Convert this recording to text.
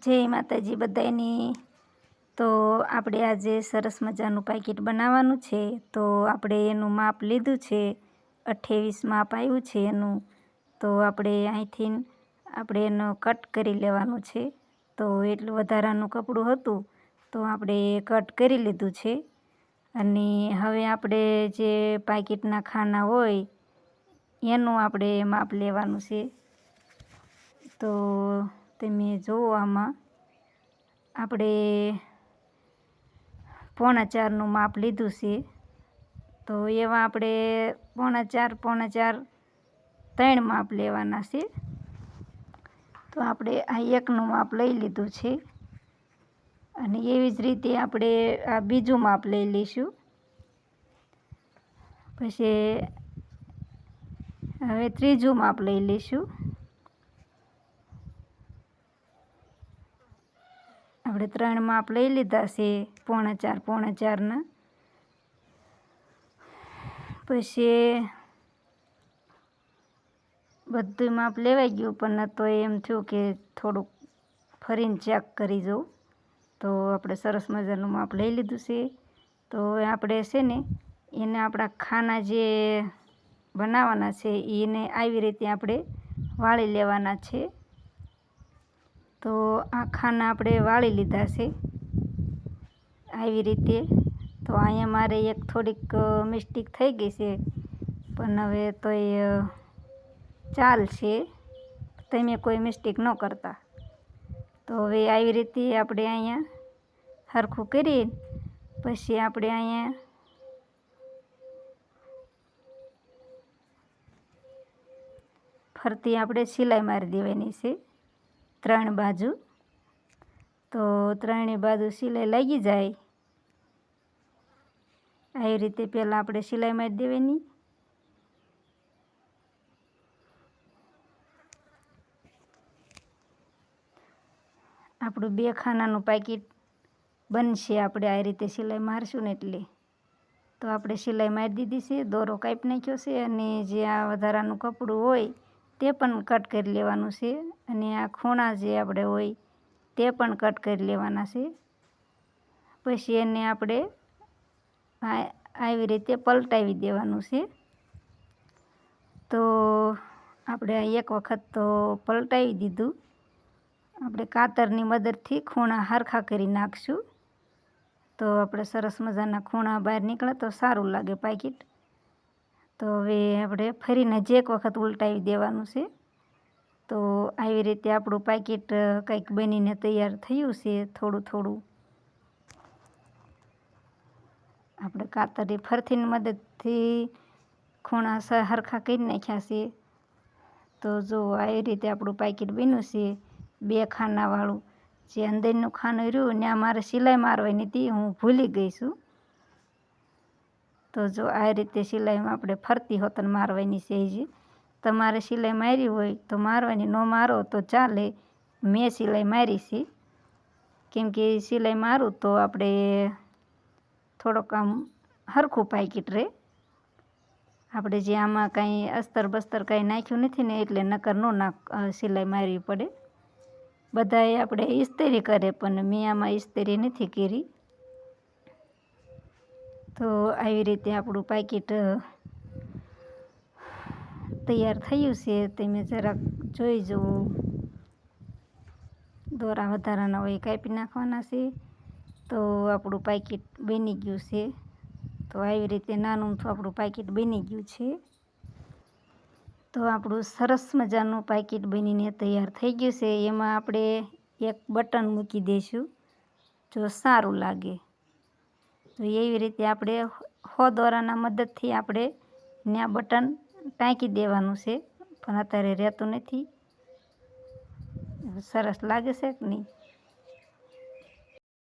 જય માતાજી બધાયની। તો આપણે આજે સરસ મજાનું પાકીટ બનાવવાનું છે। તો આપણે એનું માપ લીધું છે, 28 માપ આવ્યું છે એનું। તો આપણે અહીંથી આપણે એનો કટ કરી લેવાનું છે। તો એટલું વધારાનું કપડું હતું તો આપણે કટ કરી લીધું છે। અને હવે આપણે જે પાકીટના ખાના હોય એનું આપણે માપ લેવાનું છે। તો તમે જુઓ આમાં આપણે 4.5 માપ લીધું છે। તો એવા આપણે 4.5 3 માપ લેવાના છે। તો આપણે આ એકનું માપ લઈ લીધું છે અને એવી જ રીતે આપણે આ બીજું માપ લઈ લઈશું। પછી હવે ત્રીજું માપ લઈ લઈશું। આપણે 3 માપ લઈ લીધા છે 4.5 પછી બધું માપ લેવાઈ ગયું, પણ તો એમ થયું કે થોડુંક ફરીને ચેક કરી જોઉં। તો આપણે સરસ મજાનું માપ લઈ લીધું છે। તો હવે આપણે છે ને એને આપણા ખાના જે બનાવવાના છે એને આવી રીતે આપણે વાળી લેવાના છે। તો આ ખાના આપણે વાળી લીધા છે આવી રીતે। તો અહીંયા મારે એક થોડીક મિસ્ટેક થઈ ગઈ છે, પણ હવે તોય ચાલશે, તમે કોઈ મિસ્ટેક ન કરતા। તો હવે આવી રીતે આપણે અહીંયા સરખું કરી પછી આપણે અહીંયા ફરતી આપણે સિલાઈ મારી દેવાની છે 3 બાજુ। તો 3 બાજુ સિલાઈ લાગી જાય આવી રીતે પહેલાં આપણે સિલાઈ મારી દેવાની। આપણું 2 ખાનાનું પાકીટ બનશે આપણે આ રીતે સિલાઈ મારશું ને એટલે। તો આપણે સિલાઈ મારી દીધી છે, દોરો કાપી નાખ્યો છે અને જે આ વધારાનું કપડું હોય તે પણ કટ કરી લેવાનું છે અને આ ખૂણા જે આપણે હોય તે પણ કટ કરી લેવાના છે। પછી એને આપણે આવી રીતે પલટાવી દેવાનું છે। તો આપણે એક વખત તો પલટાવી દીધું। આપણે કાતરની મદદથી ખૂણા સરખા કરી નાખશું તો આપણે સરસ મજાના ખૂણા બહાર નીકળે તો સારું લાગે પાકીટ। તો હવે આપણે ફરીને જ એક વખત ઉલટાવી દેવાનું છે। તો આવી રીતે આપણું પાકીટ કંઈક બનીને તૈયાર થયું છે થોડું થોડું। આપણે કાતરની ફરતીની મદદથી ખૂણા સરખા કરી નાખ્યા છે। તો જો આવી રીતે આપણું પાકીટ બન્યું છે 2 ખાનાવાળું। જે અંદરનું ખાનું રહ્યું ત્યાં મારે સિલાઈ મારવાની હતી, હું ભૂલી ગઈ છું। તો જો આ રીતે સિલાઈમાં આપણે ફરતી હોતન મારવાની છે હજી। તમારે સિલાઈ મારી હોય તો મારવાની, ન મારો તો ચાલે। મેં સિલાઈ મારી છે કેમ કે સિલાઈ મારું તો આપણે થોડોક આમ સરખું પાકીટ રહે। આપણે જે આમાં કાંઈ અસ્તર બસ્તર કાંઈ નાખ્યું નથી ને એટલે નકર ન સિલાઈ મારવી પડે। બધાએ આપણે ઇસ્ત્રી કરે પણ મેં આમાં ઇસ્ત્રી નથી કરી। તો આવી રીતે આપણું પાકીટ તૈયાર થયું છે, તમે જરાક જોઈ જુઓ। દોરા વધારાના હોય કાપી નાખવાના છે। તો આપણું પાકીટ બની ગયું છે। તો આવી રીતે નાનું તો આપણું પાકીટ બની ગયું છે। તો આપણું સરસ મજાનું પાકીટ બનીને તૈયાર થઈ ગયું છે। એમાં આપણે એક બટન મૂકી દઈશું જો સારું લાગે તો। એવી રીતે આપણે 100 દોરાના મદદથી આપણે ત્યાં બટન ટાંકી દેવાનું છે, પણ અત્યારે રહેતું નથી। સરસ લાગે છે કે નહીં?